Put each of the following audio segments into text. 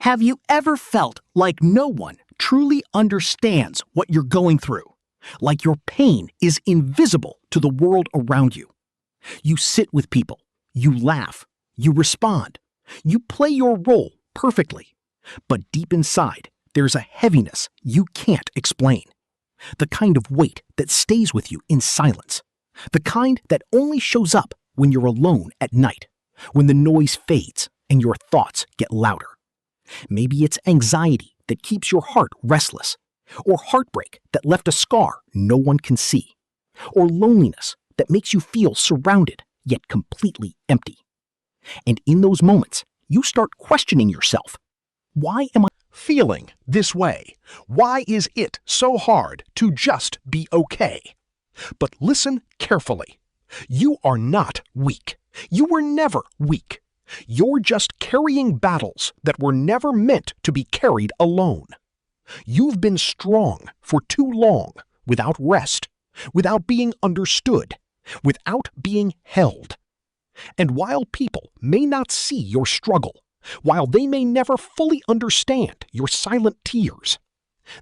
Have you ever felt like no one truly understands what you're going through? Like your pain is invisible to the world around you? You sit with people, you laugh, you respond, you play your role perfectly. But deep inside, there's a heaviness you can't explain. The kind of weight that stays with you in silence. The kind that only shows up when you're alone at night, when the noise fades and your thoughts get louder. Maybe it's anxiety that keeps your heart restless, or heartbreak that left a scar no one can see, or loneliness that makes you feel surrounded yet completely empty. And in those moments, you start questioning yourself. Why am I feeling this way? Why is it so hard to just be okay? But listen carefully. You are not weak. You were never weak. You're just carrying battles that were never meant to be carried alone. You've been strong for too long without rest, without being understood, without being held. And while people may not see your struggle, while they may never fully understand your silent tears,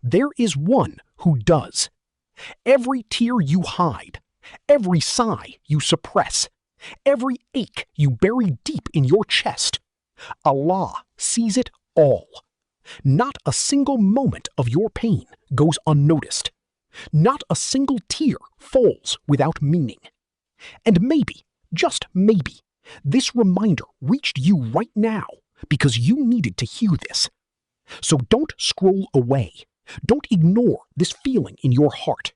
there is one who does. Every tear you hide, every sigh you suppress, every ache you bury deep in your chest, Allah sees it all. Not a single moment of your pain goes unnoticed. Not a single tear falls without meaning. And maybe, just maybe, this reminder reached you right now because you needed to hear this. So don't scroll away. Don't ignore this feeling in your heart,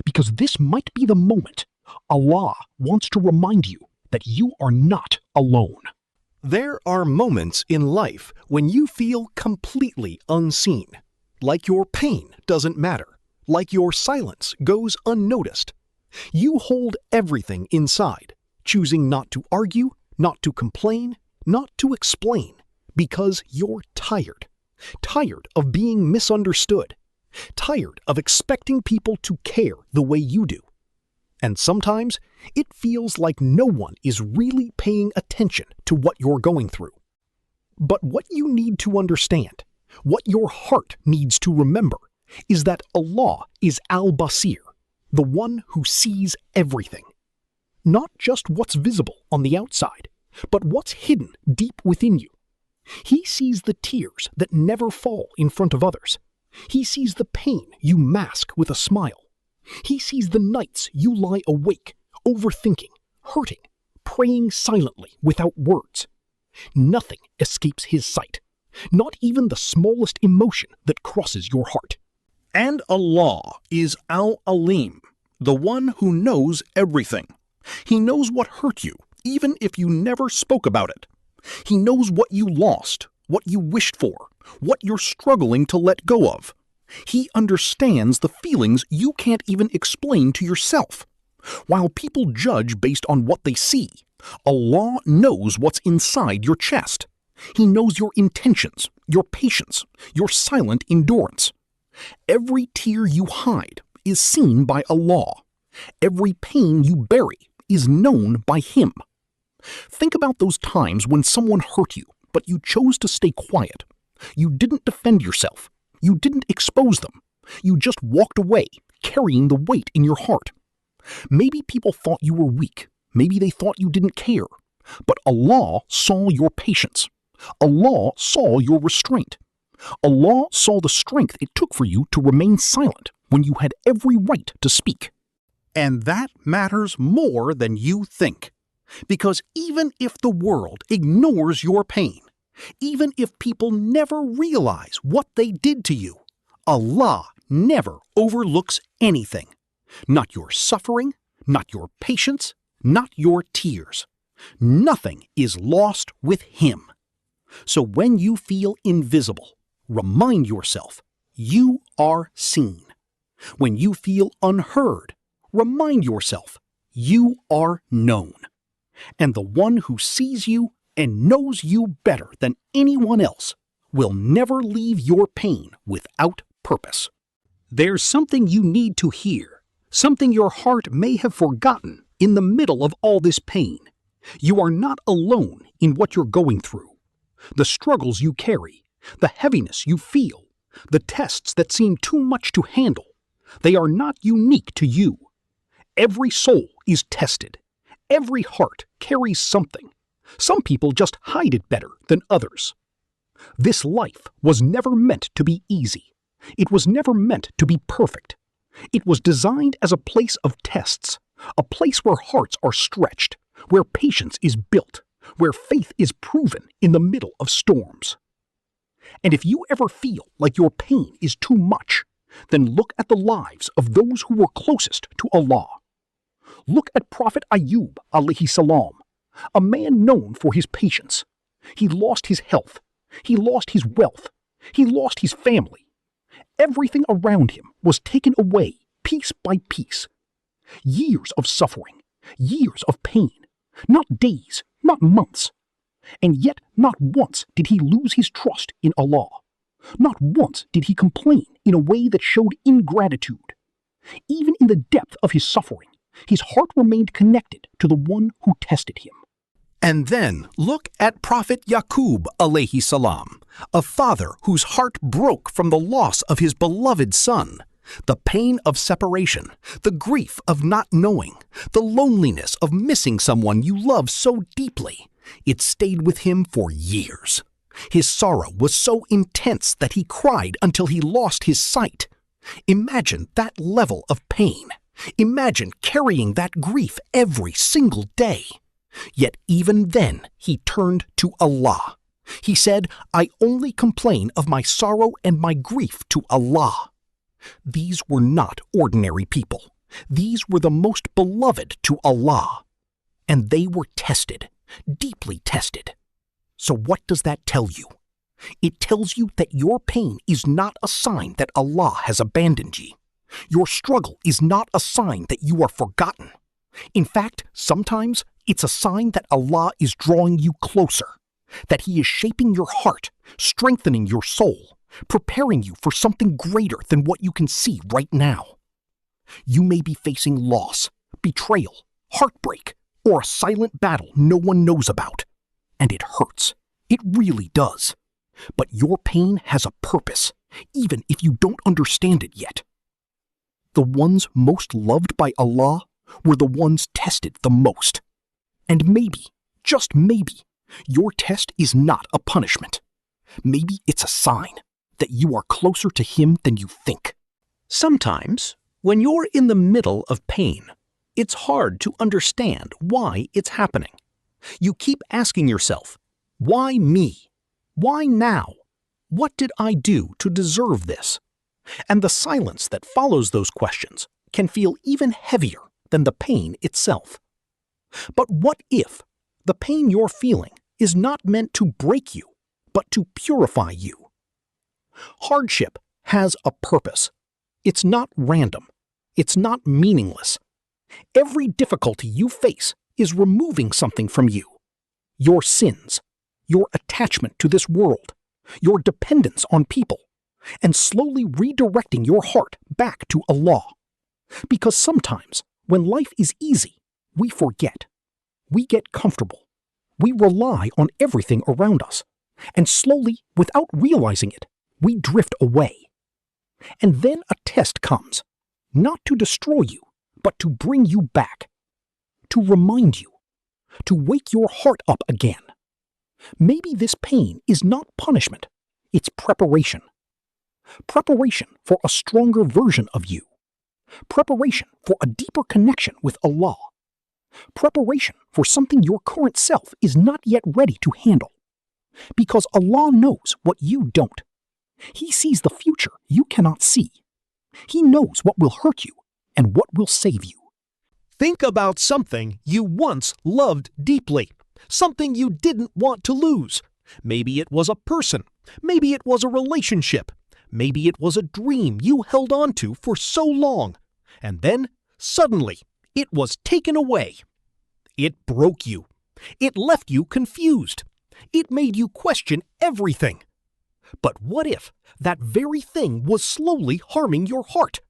because this might be the moment Allah wants to remind you that you are not alone. There are moments in life when you feel completely unseen, like your pain doesn't matter, like your silence goes unnoticed. You hold everything inside, choosing not to argue, not to complain, not to explain, because you're tired. Tired of being misunderstood. Tired of expecting people to care the way you do. And sometimes it feels like no one is really paying attention to what you're going through. But what you need to understand, what your heart needs to remember, is that Allah is Al-Basir, the one who sees everything. Not just what's visible on the outside, but what's hidden deep within you. He sees the tears that never fall in front of others. He sees the pain you mask with a smile. He sees the nights you lie awake, overthinking, hurting, praying silently without words. Nothing escapes his sight, not even the smallest emotion that crosses your heart. And Allah is Al-Alim, the one who knows everything. He knows what hurt you, even if you never spoke about it. He knows what you lost, what you wished for, what you're struggling to let go of. He understands the feelings you can't even explain to yourself. While people judge based on what they see, Allah knows what's inside your chest. He knows your intentions, your patience, your silent endurance. Every tear you hide is seen by Allah. Every pain you bury is known by Him. Think about those times when someone hurt you, but you chose to stay quiet. You didn't defend yourself. You didn't expose them. You just walked away, carrying the weight in your heart. Maybe people thought you were weak. Maybe they thought you didn't care. But Allah saw your patience. Allah saw your restraint. Allah saw the strength it took for you to remain silent when you had every right to speak. And that matters more than you think. Because even if the world ignores your pain, even if people never realize what they did to you, Allah never overlooks anything. Not your suffering, not your patience, not your tears. Nothing is lost with Him. So when you feel invisible, remind yourself you are seen. When you feel unheard, remind yourself you are known. And the one who sees you and knows you better than anyone else will never leave your pain without purpose. There's something you need to hear, something your heart may have forgotten in the middle of all this pain. You are not alone in what you're going through. The struggles you carry, The heaviness you feel, the tests that seem too much to handle, they are not unique to you. Every soul is tested. Every heart carries something. Some people just hide it better than others. This life was never meant to be easy. It was never meant to be perfect. It was designed as a place of tests, a place where hearts are stretched, where patience is built, where faith is proven in the middle of storms. And if you ever feel like your pain is too much, then look at the lives of those who were closest to Allah. Look at Prophet Ayub alayhi salam, a man known for his patience. He lost his health. He lost his wealth. He lost his family. Everything around him was taken away piece by piece. Years of suffering, years of pain, not days, not months. And yet not once did he lose his trust in Allah. Not once did he complain in a way that showed ingratitude. Even in the depth of his suffering, his heart remained connected to the one who tested him. And then look at Prophet Yaqub alayhi salam, a father whose heart broke from the loss of his beloved son. The pain of separation, the grief of not knowing, the loneliness of missing someone you love so deeply. It stayed with him for years. His sorrow was so intense that he cried until he lost his sight. Imagine that level of pain. Imagine carrying that grief every single day. Yet even then, he turned to Allah. He said, "I only complain of my sorrow and my grief to Allah." These were not ordinary people. These were the most beloved to Allah. And they were tested, deeply tested. So what does that tell you? It tells you that your pain is not a sign that Allah has abandoned you. Your struggle is not a sign that you are forgotten. In fact, sometimes it's a sign that Allah is drawing you closer, that He is shaping your heart, strengthening your soul, preparing you for something greater than what you can see right now. You may be facing loss, betrayal, heartbreak, or a silent battle no one knows about. And it hurts. It really does. But your pain has a purpose, even if you don't understand it yet. The ones most loved by Allah were the ones tested the most. And maybe, just maybe, your test is not a punishment. Maybe it's a sign that you are closer to Him than you think. Sometimes, when you're in the middle of pain, it's hard to understand why it's happening. You keep asking yourself, why me? Why now? What did I do to deserve this? And the silence that follows those questions can feel even heavier than the pain itself. But what if the pain you're feeling is not meant to break you, but to purify you? Hardship has a purpose. It's not random. It's not meaningless. Every difficulty you face is removing something from you. Your sins, your attachment to this world, your dependence on people, and slowly redirecting your heart back to Allah. Because sometimes, when life is easy, we forget. We get comfortable. We rely on everything around us. And slowly, without realizing it, we drift away. And then a test comes, not to destroy you, but to bring you back, to remind you, to wake your heart up again. Maybe this pain is not punishment, it's preparation. Preparation for a stronger version of you. Preparation for a deeper connection with Allah. Preparation for something your current self is not yet ready to handle. Because Allah knows what you don't. He sees the future you cannot see. He knows what will hurt you and what will save you. Think about something you once loved deeply, something you didn't want to lose. Maybe it was a person. Maybe it was a relationship. Maybe it was a dream you held on to for so long. And then, suddenly, it was taken away. It broke you. It left you confused. It made you question everything. But what if that very thing was slowly harming your heart?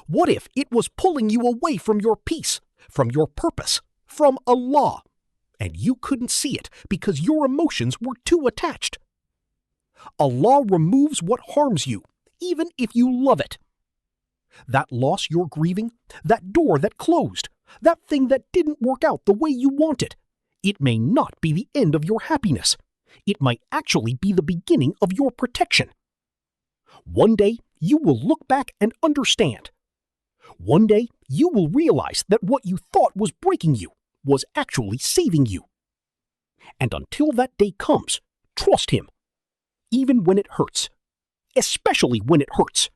What if it was pulling you away from your peace, from your purpose, from Allah, and you couldn't see it because your emotions were too attached? Allah removes what harms you, even if you love it. That loss you're grieving, that door that closed, that thing that didn't work out the way you wanted, it may not be the end of your happiness. It might actually be the beginning of your protection. One day, you will look back and understand. One day, you will realize that what you thought was breaking you was actually saving you. And until that day comes, trust Him, even when it hurts, especially when it hurts.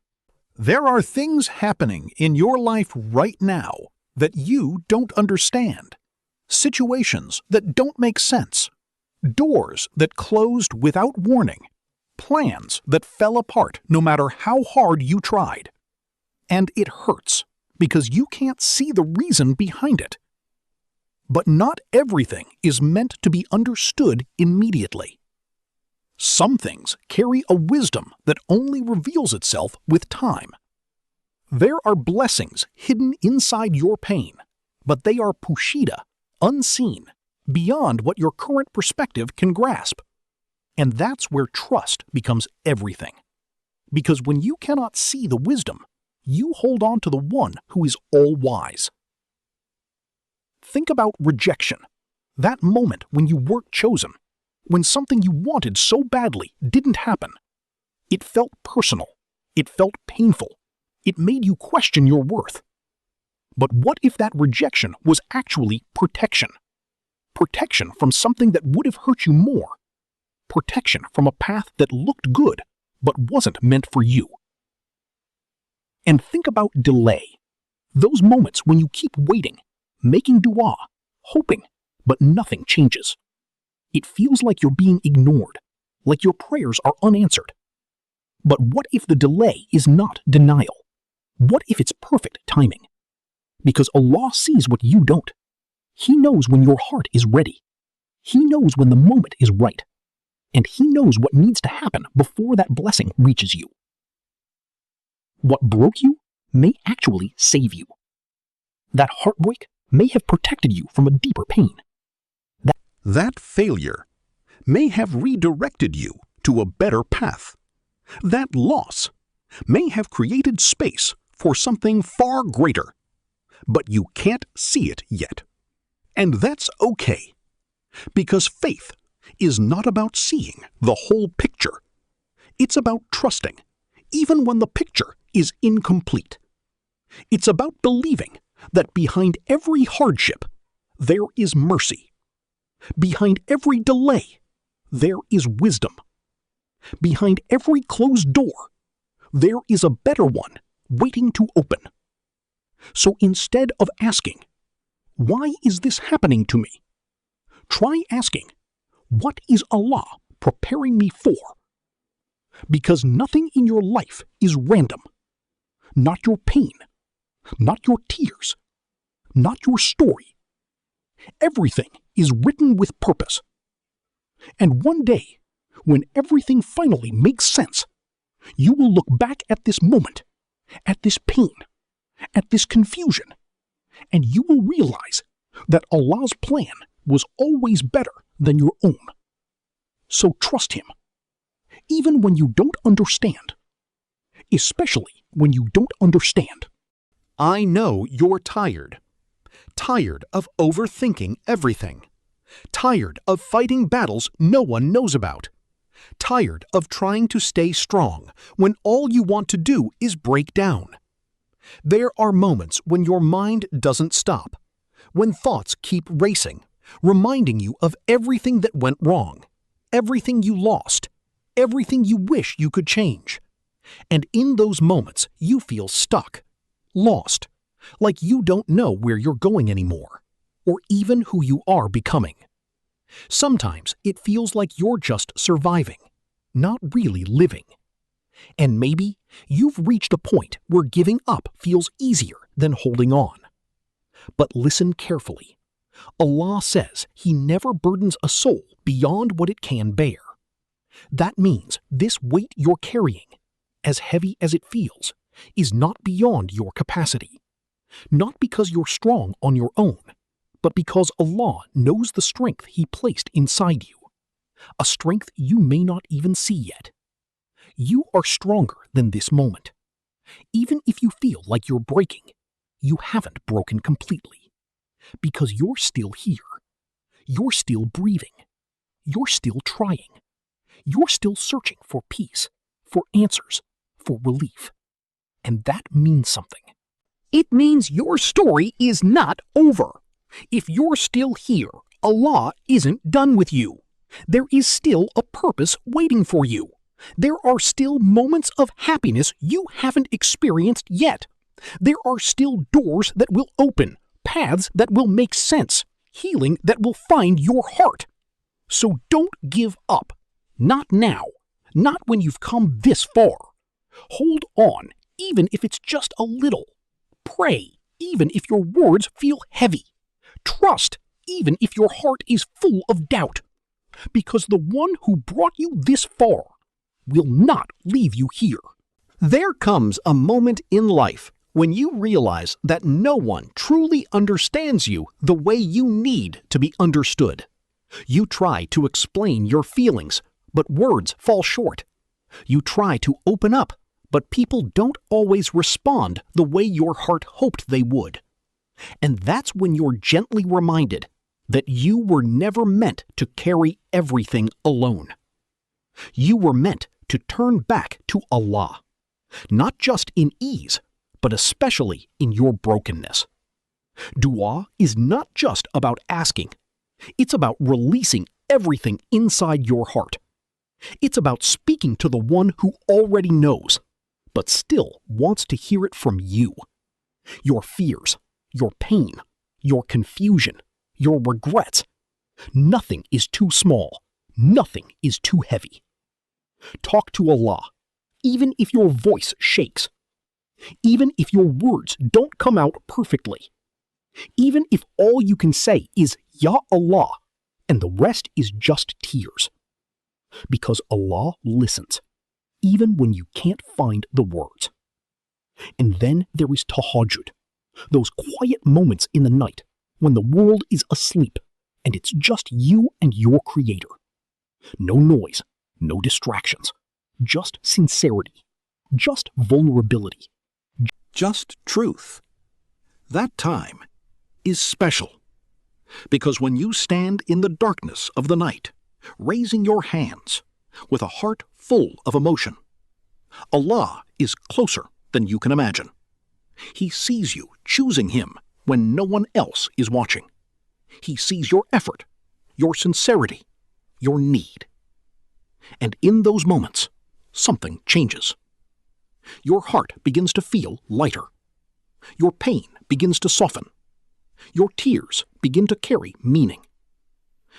There are things happening in your life right now that you don't understand. Situations that don't make sense. Doors that closed without warning. Plans that fell apart no matter how hard you tried. And it hurts because you can't see the reason behind it. But not everything is meant to be understood immediately. Some things carry a wisdom that only reveals itself with time. There are blessings hidden inside your pain, but they are pushita, unseen, beyond what your current perspective can grasp. And that's where trust becomes everything. Because when you cannot see the wisdom, you hold on to the one who is all-wise. Think about rejection, that moment when you weren't chosen, when something you wanted so badly didn't happen. It felt personal. It felt painful. It made you question your worth. But what if that rejection was actually protection? Protection from something that would have hurt you more. Protection from a path that looked good, but wasn't meant for you. And think about delay. Those moments when you keep waiting, making dua, hoping, but nothing changes. It feels like you're being ignored, like your prayers are unanswered. But what if the delay is not denial? What if it's perfect timing? Because Allah sees what you don't. He knows when your heart is ready. He knows when the moment is right. And He knows what needs to happen before that blessing reaches you. What broke you may actually save you. That heartbreak may have protected you from a deeper pain. That failure may have redirected you to a better path. That loss may have created space for something far greater, but you can't see it yet. And that's okay, because faith is not about seeing the whole picture. It's about trusting, even when the picture is incomplete. It's about believing that behind every hardship, there is mercy. Behind every delay, there is wisdom. Behind every closed door, there is a better one waiting to open. So instead of asking, "Why is this happening to me?" try asking, "What is Allah preparing me for?" Because nothing in your life is random. Not your pain, not your tears, not your story. Everything is written with purpose. And one day, when everything finally makes sense, you will look back at this moment, at this pain, at this confusion, and you will realize that Allah's plan was always better than your own. So trust Him, even when you don't understand, especially when you don't understand. I know you're tired. Tired of overthinking everything. Tired of fighting battles no one knows about. Tired of trying to stay strong when all you want to do is break down. There are moments when your mind doesn't stop, when thoughts keep racing, reminding you of everything that went wrong, everything you lost, everything you wish you could change. And in those moments, you feel stuck, lost, like you don't know where you're going anymore, or even who you are becoming. Sometimes it feels like you're just surviving, not really living. And maybe you've reached a point where giving up feels easier than holding on. But listen carefully. Allah says He never burdens a soul beyond what it can bear. That means this weight you're carrying, as heavy as it feels, is not beyond your capacity. Not because you're strong on your own, but because Allah knows the strength He placed inside you. a strength you may not even see yet. You are stronger than this moment. Even if you feel like you're breaking, you haven't broken completely, because you're still here. You're still breathing. You're still trying. You're still searching for peace, for answers, for relief. And that means something. It means your story is not over. If you're still here, Allah isn't done with you. There is still a purpose waiting for you. There are still moments of happiness you haven't experienced yet. There are still doors that will open, paths that will make sense, healing that will find your heart. So don't give up. Not now. Not when you've come this far. Hold on, even if it's just a little. Pray, even if your words feel heavy. Trust, even if your heart is full of doubt. Because the one who brought you this far will not leave you here. There comes a moment in life when you realize that no one truly understands you the way you need to be understood. You try to explain your feelings, but words fall short. You try to open up, but people don't always respond the way your heart hoped they would. And that's when you're gently reminded that you were never meant to carry everything alone. You were meant to turn back to Allah, not just in ease, but especially in your brokenness. Dua is not just about asking. It's about releasing everything inside your heart. It's about speaking to the one who already knows, but still wants to hear it from you. Your fears, your pain, your confusion, your regrets. Nothing is too small. Nothing is too heavy. Talk to Allah, even if your voice shakes. Even if your words don't come out perfectly. Even if all you can say is Ya Allah, and the rest is just tears. Because Allah listens, even when you can't find the words. And then there is tahajjud, those quiet moments in the night when the world is asleep and it's just you and your Creator. No noise, no distractions, just sincerity, just vulnerability. Just truth. That time is special. Because when you stand in the darkness of the night, raising your hands with a heart full of emotion, Allah is closer than you can imagine. He sees you choosing Him when no one else is watching. He sees your effort, your sincerity, your need. And in those moments, something changes. Your heart begins to feel lighter. Your pain begins to soften. Your tears begin to carry meaning.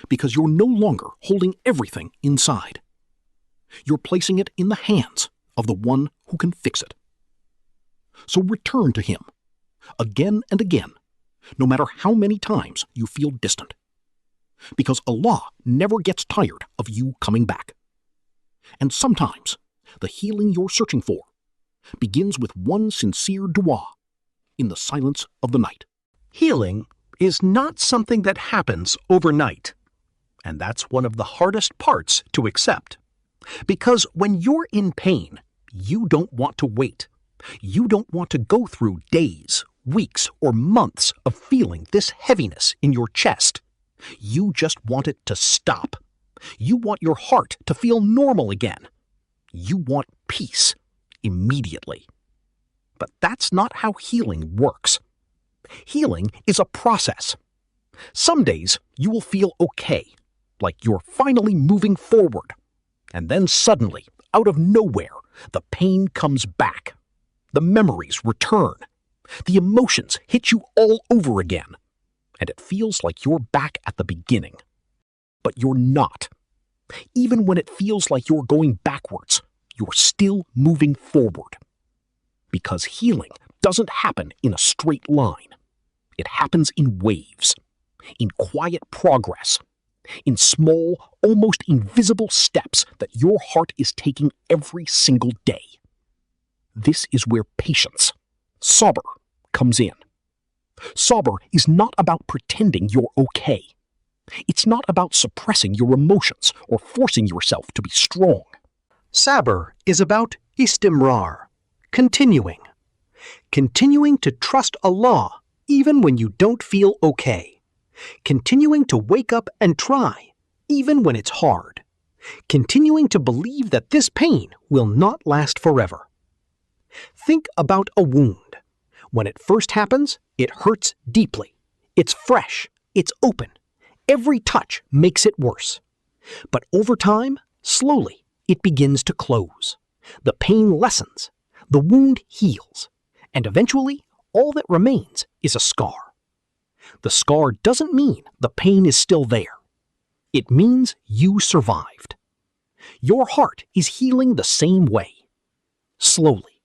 Because you're no longer holding everything inside. You're placing it in the hands of the one who can fix it. So return to Him, again and again, no matter how many times you feel distant. Because Allah never gets tired of you coming back. And sometimes, the healing you're searching for begins with one sincere dua in the silence of the night. Healing is not something that happens overnight. And that's one of the hardest parts to accept. Because when you're in pain, you don't want to wait. You don't want to go through days, weeks, or months of feeling this heaviness in your chest. You just want it to stop. You want your heart to feel normal again. You want peace immediately. But that's not how healing works. Healing is a process. Some days you will feel okay, like you're finally moving forward. And then suddenly, out of nowhere, the pain comes back. The memories return. The emotions hit you all over again. And it feels like you're back at the beginning. But you're not. Even when it feels like you're going backwards, you're still moving forward. Because healing doesn't happen in a straight line. It happens in waves, in quiet progress, in small, almost invisible steps that your heart is taking every single day. This is where patience, sabr, comes in. Sabr is not about pretending you're okay. It's not about suppressing your emotions or forcing yourself to be strong. Sabr is about istimrar, continuing. Continuing to trust Allah even when you don't feel okay. Continuing to wake up and try even when it's hard. Continuing to believe that this pain will not last forever. Think about a wound. When it first happens, it hurts deeply. It's fresh. It's open. Every touch makes it worse. But over time, slowly, it begins to close. The pain lessens. The wound heals. And eventually, all that remains is a scar. The scar doesn't mean the pain is still there. It means you survived. Your heart is healing the same way. Slowly.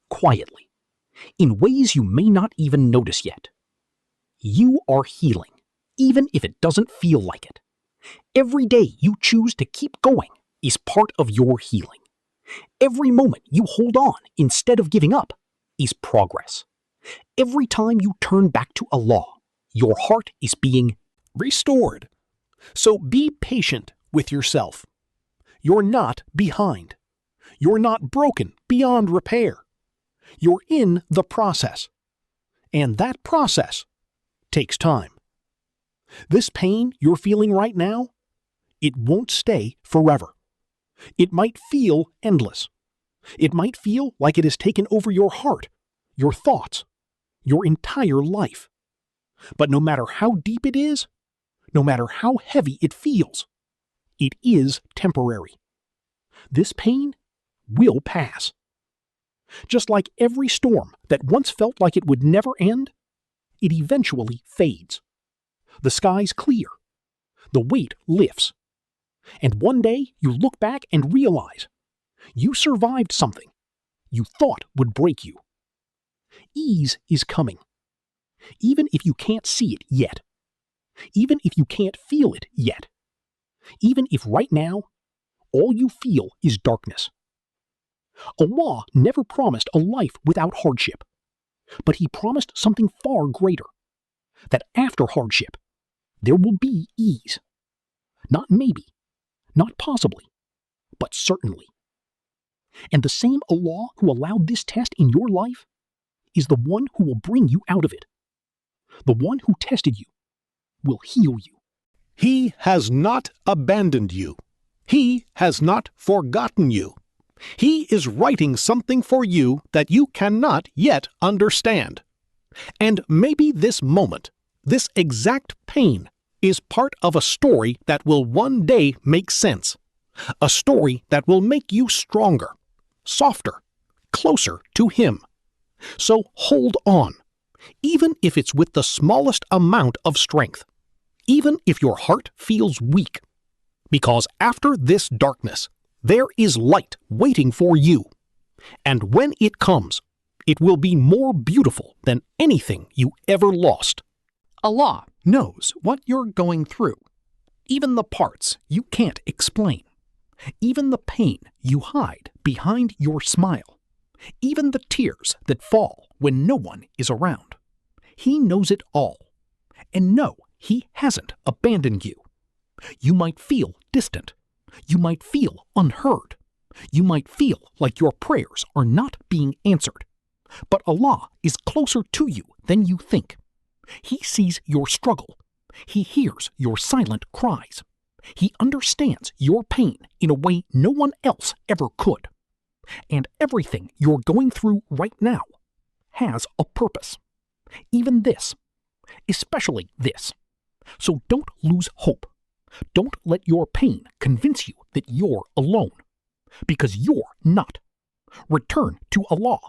Quietly. In ways you may not even notice yet. You are healing, even if it doesn't feel like it. Every day you choose to keep going is part of your healing. Every moment you hold on instead of giving up is progress. Every time you turn back to Allah, your heart is being restored. So be patient with yourself. You're not behind. You're not broken beyond repair. You're in the process. And that process takes time. This pain you're feeling right now, it won't stay forever. It might feel endless. It might feel like it has taken over your heart, your thoughts, your entire life. But no matter how deep it is, no matter how heavy it feels, it is temporary. This pain will pass. Just like every storm that once felt like it would never end, it eventually fades. The skies clear. The weight lifts. And one day you look back and realize you survived something you thought would break you. Ease is coming. Even if you can't see it yet. Even if you can't feel it yet. Even if right now all you feel is darkness. Allah never promised a life without hardship, but He promised something far greater, that after hardship, there will be ease. Not maybe, not possibly, but certainly. And the same Allah who allowed this test in your life is the one who will bring you out of it. The one who tested you will heal you. He has not abandoned you. He has not forgotten you. He is writing something for you that you cannot yet understand. And maybe this moment, this exact pain, is part of a story that will one day make sense. A story that will make you stronger, softer, closer to Him. So hold on, even if it's with the smallest amount of strength. Even if your heart feels weak. Because after this darkness, there is light waiting for you. And when it comes, it will be more beautiful than anything you ever lost. Allah knows what you're going through, even the parts you can't explain, even the pain you hide behind your smile, even the tears that fall when no one is around. He knows it all. And no, He hasn't abandoned you. You might feel distant. You might feel unheard. You might feel like your prayers are not being answered. But Allah is closer to you than you think. He sees your struggle. He hears your silent cries. He understands your pain in a way no one else ever could. And everything you're going through right now has a purpose. Even this. Especially this. So don't lose hope. Don't let your pain convince you that you're alone. Because you're not. Return to Allah.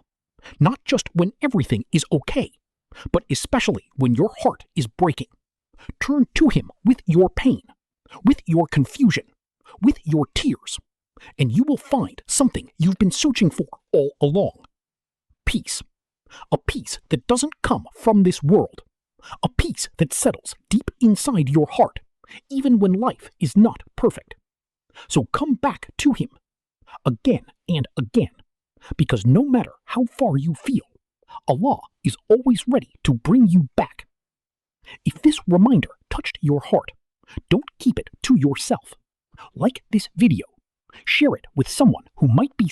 Not just when everything is okay, but especially when your heart is breaking. Turn to Him with your pain, with your confusion, with your tears, and you will find something you've been searching for all along. Peace. A peace that doesn't come from this world. A peace that settles deep inside your heart, even when life is not perfect. So come back to Him, again and again, because no matter how far you feel, Allah is always ready to bring you back. If this reminder touched your heart, Don't keep it to yourself. Like this video. Share it with someone who might be